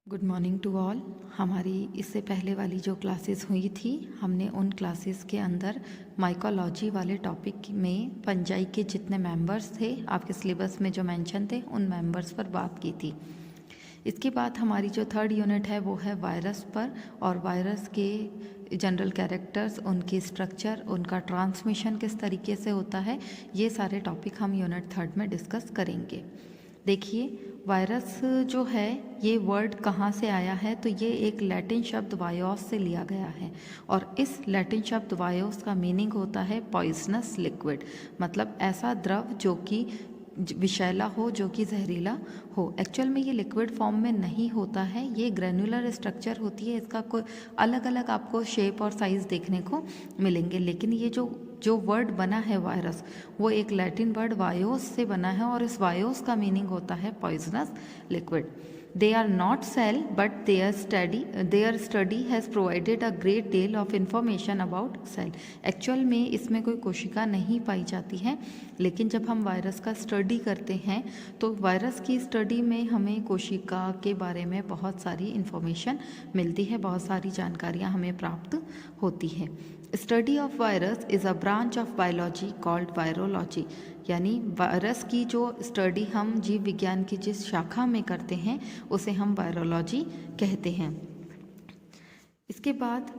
Good morning to all. हमारी इससे पहले वाली जो क्लासेस हुई थी, हमने उन क्लासेस के अंदर माइकोलॉजी वाले टॉपिक में फंजाई के जितने मेंबर्स थे आपके सिलेबस में जो मेंशन थे उन मेंबर्स पर बात की थी। इसके बाद हमारी जो थर्ड यूनिट है वो है वायरस पर, और वायरस के जनरल कैरेक्टर्स, उनकी स्ट्रक्चर, उनका ट्रांसमिशन किस तरीके से होता है, ये सारे टॉपिक हम यूनिट थर्ड में डिस्कस करेंगे। देखिए, वायरस जो है ये वर्ड कहाँ से आया है, तो ये एक लैटिन शब्द वायोस से लिया गया है, और इस लैटिन शब्द वायोस का मीनिंग होता है पॉइजनस लिक्विड, मतलब ऐसा द्रव जो कि विषैला हो, जो कि जहरीला हो। एक्चुअल में ये लिक्विड फॉर्म में नहीं होता है, ये ग्रैनुलर स्ट्रक्चर होती है, इसका कोई अलग अलग आपको शेप और साइज़ देखने को मिलेंगे। लेकिन ये जो वर्ड बना है वायरस, वो एक लैटिन वर्ड वायोस से बना है, और इस वायोस का मीनिंग होता है poisonous liquid. They are not cell, but their study has provided a great deal of information about cell. Actual में इसमें कोई कोशिका नहीं पाई जाती है, लेकिन जब हम वायरस का स्टडी करते हैं तो वायरस की स्टडी में हमें कोशिका के बारे में बहुत सारी इन्फॉर्मेशन मिलती है, बहुत सारी जानकारियाँ हमें प्राप्त होती है। Study of virus is a branch of biology called virology, यानी वायरस की जो स्टडी हम जीव विज्ञान की जिस शाखा में करते हैं उसे हम वायरोलॉजी कहते हैं। इसके बाद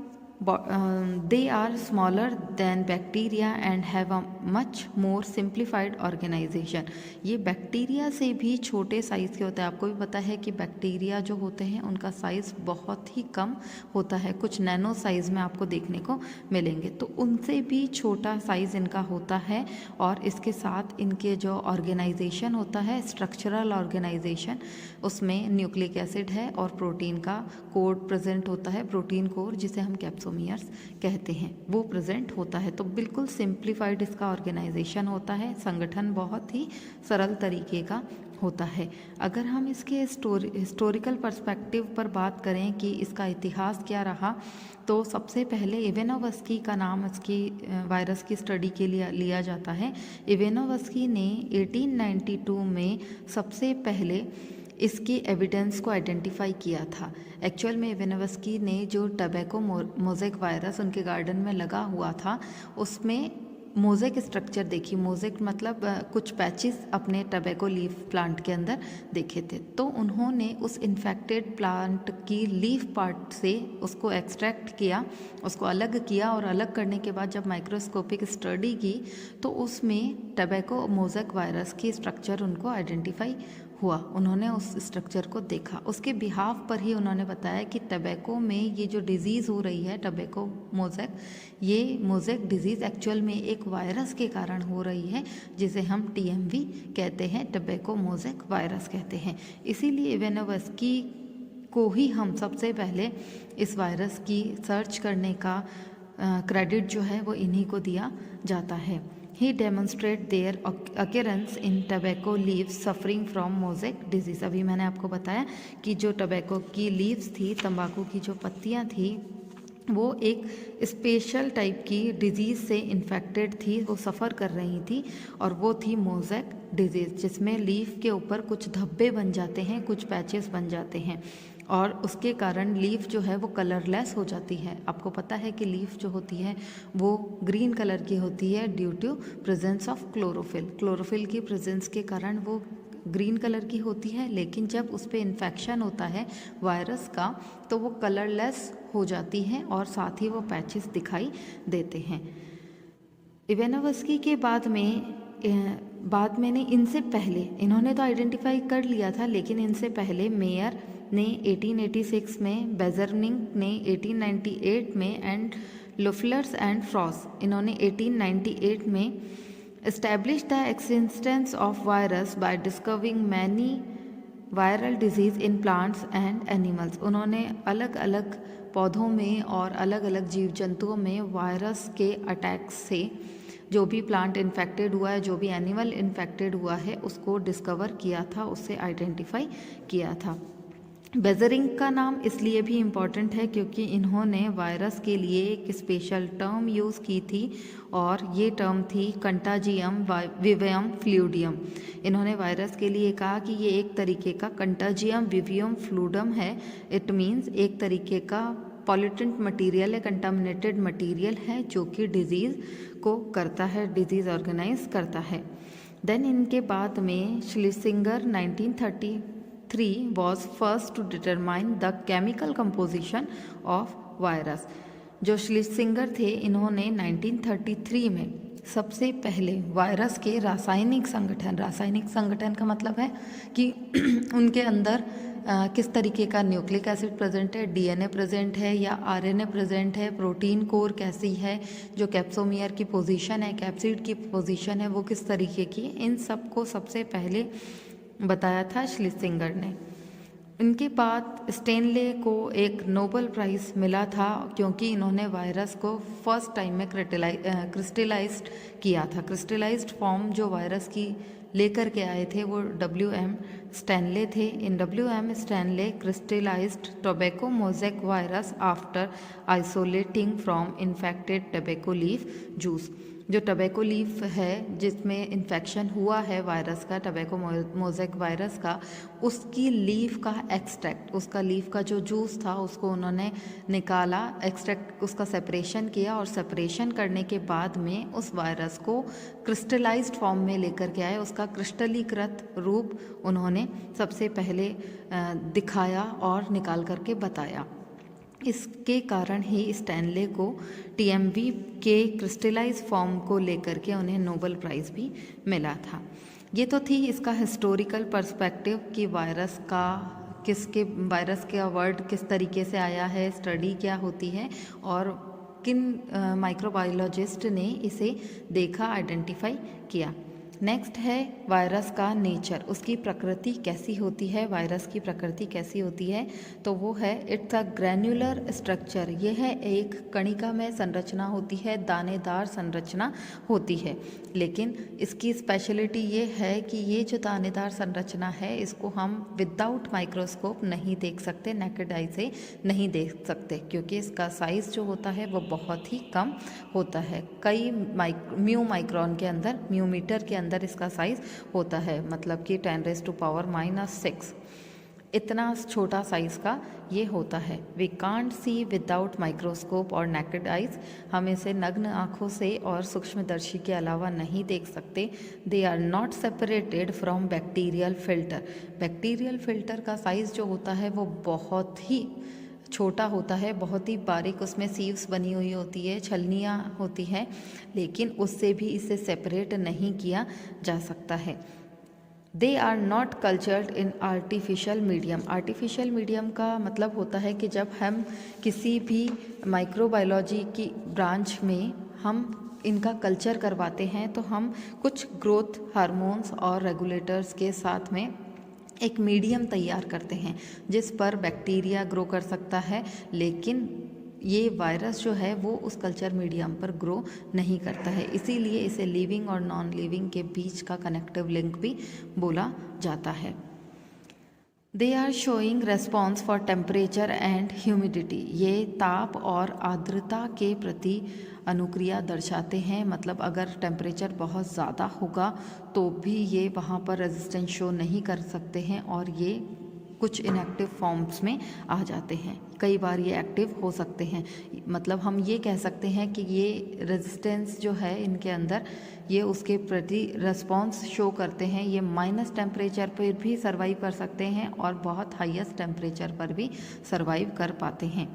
they are smaller than bacteria and have a much more simplified organisation. ये बैक्टीरिया से भी छोटे साइज़ के होते हैं। आपको भी पता है कि बैक्टीरिया जो होते हैं उनका साइज़ बहुत ही कम होता है, कुछ नैनो साइज़ में आपको देखने को मिलेंगे, तो उनसे भी छोटा साइज़ इनका होता है। और इसके साथ इनके जो ऑर्गेनाइजेशन होता है, स्ट्रक्चरल ऑर्गेनाइजेशन, उसमें न्यूक्लिक एसिड है और प्रोटीन का कोड प्रेजेंट होता है, प्रोटीन कोड जिसे हम कैप्सोमियर्स कहते हैं, वो प्रेजेंट होता है। तो बिल्कुल सिंप्लीफाइड इसका ऑर्गेनाइजेशन होता है, संगठन बहुत ही सरल तरीके का होता है। अगर हम इसके हिस्टोरिकल पर्सपेक्टिव पर बात करें कि इसका इतिहास क्या रहा, तो सबसे पहले इवेनोवस्की का नाम इसकी वायरस की स्टडी के लिए लिया जाता है। इवेनोवस्की ने 1892 में सबसे पहले इसकी एविडेंस को आइडेंटिफाई किया था। एक्चुअल में इवेनोवस्की ने जो टबैको मोज़ेक वायरस उनके गार्डन में लगा हुआ था, उसमें मोज़ेक स्ट्रक्चर देखी। मोज़ेक मतलब कुछ पैचेस अपने टबैको लीफ प्लांट के अंदर देखे थे, तो उन्होंने उस इन्फेक्टेड प्लांट की लीफ पार्ट से उसको एक्सट्रैक्ट किया, उसको अलग किया, और अलग करने के बाद जब माइक्रोस्कोपिक स्टडी की तो उसमें टबैको मोज़ेक वायरस की स्ट्रक्चर उनको आइडेंटिफाई हुआ। उन्होंने उस स्ट्रक्चर को देखा, उसके बिहाफ पर ही उन्होंने बताया कि टबैको में ये जो डिज़ीज़ हो रही है टबैको मोज़ेक, ये मोज़ेक डिज़ीज़ एक्चुअल में एक वायरस के कारण हो रही है, जिसे हम TMV कहते हैं, टबैको मोज़ेक वायरस कहते हैं। इसीलिए इवेनोवस्की को ही हम सबसे पहले इस वायरस की सर्च करने का क्रेडिट जो है वो इन्हीं को दिया जाता है। He demonstrate their occurrence in tobacco leaves suffering from mosaic disease। अभी मैंने आपको बताया कि जो टबैको की लीव्स थी, तंबाकू की जो पत्तियां थी, वो एक स्पेशल टाइप की डिजीज़ से इन्फेक्टेड थी, वो सफ़र कर रही थी, और वो थी मोज़ेक डिजीज़, जिसमें लीफ के ऊपर कुछ धब्बे बन जाते हैं, कुछ पैचेस बन जाते हैं, और उसके कारण लीफ जो है वो कलरलेस हो जाती है। आपको पता है कि लीफ जो होती है वो ग्रीन कलर की होती है due to presence of chlorophyll. Chlorophyll की प्रेजेंस के कारण वो ग्रीन कलर की होती है, लेकिन जब उस पर इन्फेक्शन होता है वायरस का तो वो कलरलेस हो जाती है, और साथ ही वो पैचेस दिखाई देते हैं। इवेनोवस्की के बाद में ने इनसे पहले, इन्होंने तो आइडेंटिफाई कर लिया था, लेकिन इनसे पहले मेयर ने 1886 में, बेजरनिंग ने 1898 में, एंड लोफलर्स एंड फ्रॉस इन्होंने 1898 में established the existence of virus by discovering many viral disease in plants and animals। उन्होंने अलग अलग पौधों में और अलग अलग जीव जंतुओं में वायरस के अटैक से जो भी प्लांट इन्फेक्टेड हुआ है, जो भी एनिमल इन्फेक्टेड हुआ है, उसको डिस्कवर किया था, उससे आइडेंटिफाई किया था। बेजरिंग का नाम इसलिए भी इम्पॉर्टेंट है क्योंकि इन्होंने वायरस के लिए एक स्पेशल टर्म यूज़ की थी और ये टर्म थी कंटाजियम विवियम फ्लूइडियम। इन्होंने वायरस के लिए कहा कि ये एक तरीके का कंटाजियम विवियम फ्लूइडम है। इट मीन्स एक तरीके का पॉल्यूटेंट मटेरियल है, कंटामिनेटेड मटेरियल है जो कि डिजीज़ को करता है, डिजीज़ ऑर्गेनाइज करता है। देन इनके बाद में श्लिसिंगर 1933 was first to determine the chemical composition of virus। जो श्लिसिंगर थे इन्होंने 1933 में सबसे पहले वायरस के रासायनिक संगठन का मतलब है कि उनके अंदर किस तरीके का न्यूक्लिक एसिड प्रेजेंट है, डीएनए प्रेजेंट है या आरएनए प्रेजेंट है, प्रोटीन कोर कैसी है, जो कैप्सोमियर की पोजीशन है, कैप्सिड की पोजीशन है वो किस तरीके की, इन सब को सबसे पहले बताया था श्लिसिंगर ने। इनके बाद स्टेनले को एक नोबेल प्राइज़ मिला था क्योंकि इन्होंने वायरस को फर्स्ट टाइम में क्रिस्टलाइज्ड किया था। क्रिस्टलाइज्ड फॉर्म जो वायरस की लेकर के आए थे वो WM स्टैनले थे। इन WM Stanley crystallised tobacco mosaic virus after isolating from infected tobacco leaf juice. जो टोबैको लीफ है जिसमें इन्फेक्शन हुआ है वायरस का, टोबैको मोज़ेक वायरस का, उसकी लीफ का एक्सट्रैक्ट, उसका लीफ का जो जूस था उसको उन्होंने निकाला, एक्सट्रैक्ट उसका सेपरेशन किया और सेपरेशन करने के बाद में उस वायरस को क्रिस्टलाइज्ड फॉर्म में लेकर के आए। उसका क्रिस्टलीकृत रूप उन्होंने सबसे पहले दिखाया और निकाल करके बताया। इसके कारण ही स्टैनले को TMV के क्रिस्टलाइज फॉर्म को लेकर के उन्हें नोबेल प्राइज़ भी मिला था। ये तो थी इसका हिस्टोरिकल पर्सपेक्टिव कि वायरस का वर्ड किस तरीके से आया है, स्टडी क्या होती है और किन माइक्रोबायोलॉजिस्ट ने इसे देखा, आइडेंटिफाई किया। नेक्स्ट है वायरस का नेचर, उसकी प्रकृति कैसी होती है, वायरस की प्रकृति कैसी होती है, तो वो है इट्स अ ग्रैन्युलर स्ट्रक्चर। ये है एक कणिका में संरचना होती है, दानेदार संरचना होती है। लेकिन इसकी स्पेशलिटी ये है कि ये जो दानेदार संरचना है इसको हम विदाउट माइक्रोस्कोप नहीं देख सकते, नेकेड आई से नहीं देख सकते क्योंकि इसका साइज़ जो होता है वो बहुत ही कम होता है। कई म्यू माइक्रोन के अंदर, म्यू मीटर के अंदर इसका साइज़ होता है, मतलब कि 10⁻⁻⁶ इतना छोटा साइज़ का ये होता है। We can't see without microscope और नेकेड आइज, हम इसे नग्न आँखों से और सूक्ष्मदर्शी के अलावा नहीं देख सकते। They are not separated from bacterial filter. Bacterial filter का साइज़ जो होता है वो बहुत ही छोटा होता है, बहुत ही बारीक, उसमें सीव्स बनी हुई होती है, छलनियाँ होती हैं, लेकिन उससे भी इसे सेपरेट नहीं किया जा सकता है। They are not cultured in artificial medium. Artificial medium का मतलब होता है कि जब हम किसी भी माइक्रोबायोलॉजी की ब्रांच में हम इनका कल्चर करवाते हैं तो हम कुछ ग्रोथ हार्मोन्स और रेगुलेटर्स के साथ में एक मीडियम तैयार करते हैं जिस पर बैक्टीरिया ग्रो कर सकता है, लेकिन ये वायरस जो है वो उस कल्चर मीडियम पर ग्रो नहीं करता है। इसीलिए इसे लिविंग और नॉन लिविंग के बीच का कनेक्टिव लिंक भी बोला जाता है। They are showing response for temperature and humidity. ये ताप और आर्द्रता के प्रति अनुक्रिया दर्शाते हैं, मतलब अगर टेम्परेचर बहुत ज़्यादा होगा तो भी ये वहाँ पर रेजिस्टेंस शो नहीं कर सकते हैं और ये कुछ इनएक्टिव फॉर्म्स में आ जाते हैं। कई बार ये एक्टिव हो सकते हैं, मतलब हम ये कह सकते हैं कि ये रेजिस्टेंस जो है इनके अंदर, ये उसके प्रति रिस्पॉन्स शो करते हैं। ये माइनस टेम्परेचर पर भी सर्वाइव कर सकते हैं और बहुत हाईएस्ट टेम्परेचर पर भी सर्वाइव कर पाते हैं।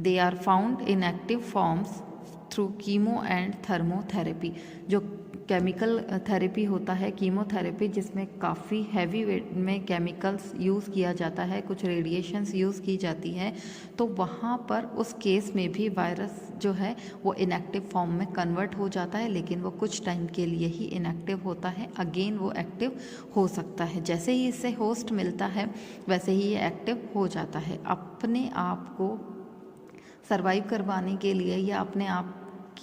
They are found in active forms through chemo and thermotherapy. जो केमिकल थेरेपी होता है, कीमोथेरेपी, जिसमें काफ़ी हैवी वेट में केमिकल्स यूज़ किया जाता है, कुछ रेडिएशंस यूज़ की जाती है, तो वहाँ पर उस केस में भी वायरस जो है वो इनएक्टिव फॉर्म में कन्वर्ट हो जाता है, लेकिन वो कुछ टाइम के लिए ही इनएक्टिव होता है, अगेन वो एक्टिव हो सकता है। जैसे ही इससे होस्ट मिलता है वैसे ही ये एक्टिव हो जाता है। अपने आप को सर्वाइव करवाने के लिए या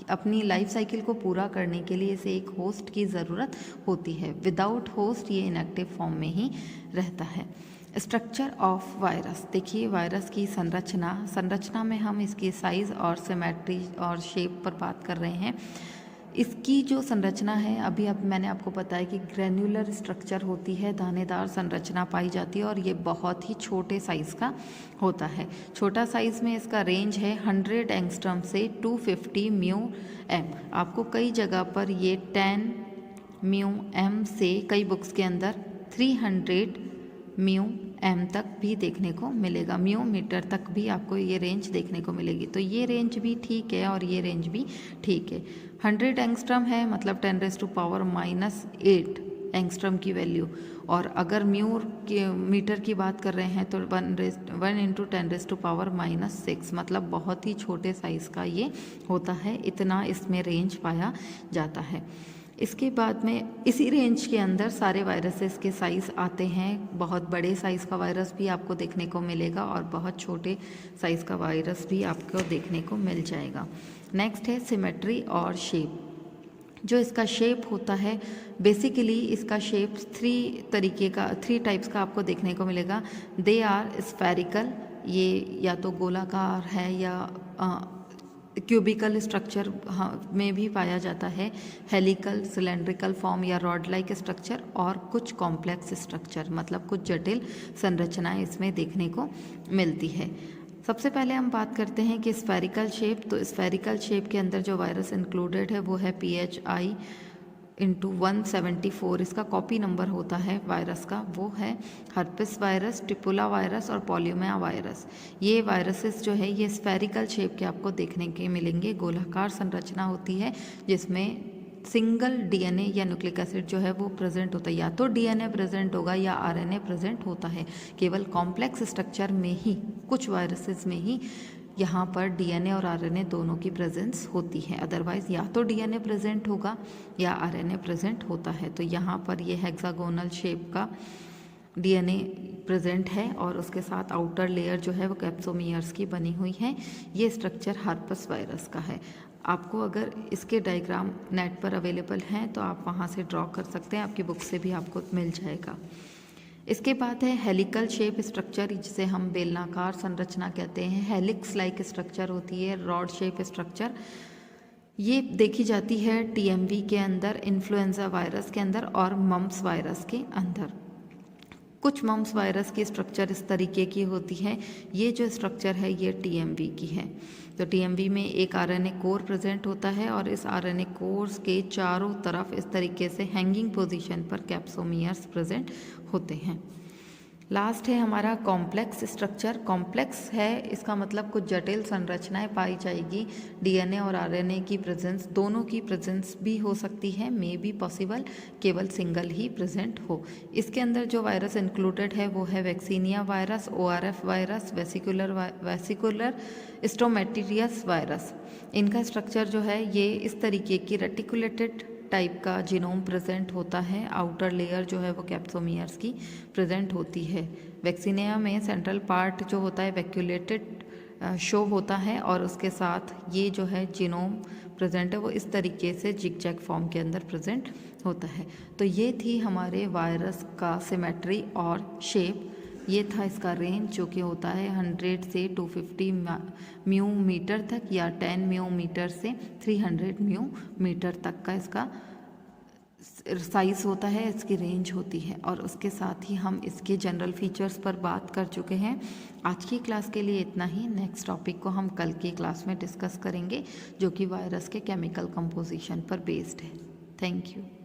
अपनी लाइफ साइकिल को पूरा करने के लिए इसे एक होस्ट की ज़रूरत होती है। विदाउट होस्ट ये इनएक्टिव फॉर्म में ही रहता है। स्ट्रक्चर ऑफ वायरस, देखिए वायरस की संरचना में हम इसकी साइज़ और सिमेट्री और शेप पर बात कर रहे हैं। इसकी जो संरचना है, अभी मैंने आपको बताया कि ग्रैन्युलर स्ट्रक्चर होती है, दानेदार संरचना पाई जाती है और ये बहुत ही छोटे साइज़ का होता है। छोटा साइज़ में इसका रेंज है 100 एंगस्ट्रॉम से 250 म्यू एम। आपको कई जगह पर ये 10 म्यू एम से कई बुक्स के अंदर 300 म्यू एम तक भी देखने को मिलेगा, म्यू मीटर तक भी आपको ये रेंज देखने को मिलेगी। तो ये रेंज भी ठीक है और ये रेंज भी ठीक है। 100 एंगस्ट्रॉम है मतलब 10⁻⁻8 एंगस्ट्रॉम की वैल्यू, और अगर म्यू के मीटर की बात कर रहे हैं तो 1 × 10⁻⁻6 मतलब बहुत ही छोटे साइज़ का ये होता है। इतना इसमें रेंज पाया जाता है। इसके बाद में इसी रेंज के अंदर सारे वायरसेस के साइज़ आते हैं। बहुत बड़े साइज़ का वायरस भी आपको देखने को मिलेगा और बहुत छोटे साइज़ का वायरस भी आपको देखने को मिल जाएगा। नेक्स्ट है सिमेट्री और शेप। जो इसका शेप होता है, बेसिकली इसका शेप 3 टाइप्स का आपको देखने को मिलेगा। दे आर स्फेरिकल, ये या तो गोलाकार है या क्यूबिकल स्ट्रक्चर में भी पाया जाता है, हेलिकल, सिलेंड्रिकल फॉर्म या रॉड लाइक स्ट्रक्चर, और कुछ कॉम्प्लेक्स स्ट्रक्चर मतलब कुछ जटिल संरचनाएं इसमें देखने को मिलती है। सबसे पहले हम बात करते हैं कि स्फेरिकल शेप। तो स्फेरिकल शेप के अंदर जो वायरस इंक्लूडेड है वो है PHI×174, इसका कॉपी नंबर होता है वायरस का, वो है हर्पिस वायरस, टिपुला वायरस और पॉलियोमा वायरस। ये वायरसेस जो है ये स्फेरिकल शेप के आपको देखने के मिलेंगे। गोलाकार संरचना होती है जिसमें सिंगल डीएनए या न्यूक्लिक एसिड जो है वो प्रेजेंट होता है, या तो डीएनए प्रेजेंट होगा या आरएनए प्रेजेंट होता है। केवल कॉम्प्लेक्स स्ट्रक्चर में ही, कुछ वायरसेस में ही यहाँ पर डीएनए और आरएनए दोनों की प्रेजेंस होती है, अदरवाइज या तो डीएनए प्रेजेंट होगा या आरएनए प्रेजेंट होता है। तो यहाँ पर ये हेक्सागोनल शेप का डीएनए प्रेजेंट है और उसके साथ आउटर लेयर जो है वो कैप्सोमियर्स की बनी हुई है। ये स्ट्रक्चर हर्पस वायरस का है। आपको अगर इसके डायग्राम नेट पर अवेलेबल हैं तो आप वहाँ से ड्रॉ कर सकते हैं, आपकी बुक से भी आपको मिल जाएगा। इसके बाद है हेलिकल शेप स्ट्रक्चर, जिसे हम बेलनाकार संरचना कहते हैं। हेलिक्स लाइक स्ट्रक्चर होती है, रॉड शेप स्ट्रक्चर। ये देखी जाती है टीएमवी के अंदर, इन्फ्लुएंजा वायरस के अंदर और मम्प्स वायरस के अंदर। कुछ मम्प्स वायरस की स्ट्रक्चर इस तरीके की होती है। ये जो स्ट्रक्चर है ये टीएमवी की है। तो टीएमवी में एक आरएनए कोर प्रेजेंट होता है और इस आरएनए कोर्स के चारों तरफ इस तरीके से हैंगिंग पोजीशन पर कैप्सोमियर्स प्रेजेंट होते हैं। लास्ट है हमारा कॉम्प्लेक्स स्ट्रक्चर। कॉम्प्लेक्स है, इसका मतलब कुछ जटिल संरचनाएं पाई जाएगी। डीएनए और आरएनए की प्रेजेंस, दोनों की प्रेजेंस भी हो सकती है, मे बी पॉसिबल केवल सिंगल ही प्रेजेंट हो। इसके अंदर जो वायरस इंक्लूडेड है वो है vaccinia virus, ORF virus, vesicular stomatitis virus. इनका स्ट्रक्चर जो है ये इस तरीके की रेटिकुलेटेड टाइप का जीनोम प्रेजेंट होता है। आउटर लेयर जो है वो कैप्सोमियर्स की प्रेजेंट होती है। वैक्सीनिया में सेंट्रल पार्ट जो होता है वैक्यूलेटेड शो होता है और उसके साथ ये जो है जीनोम प्रेजेंट है वो इस तरीके से जिगजैग फॉर्म के अंदर प्रेजेंट होता है। तो ये थी हमारे वायरस का सिमेट्री और शेप। ये था इसका रेंज जो कि होता है 100 से 250 म्यू मीटर तक या 10 म्यू मीटर से 300 म्यू मीटर तक का इसका साइज़ होता है, इसकी रेंज होती है। और उसके साथ ही हम इसके जनरल फीचर्स पर बात कर चुके हैं। आज की क्लास के लिए इतना ही। नेक्स्ट टॉपिक को हम कल की क्लास में डिस्कस करेंगे जो कि वायरस के केमिकल कंपोजिशन पर बेस्ड है। Thank you.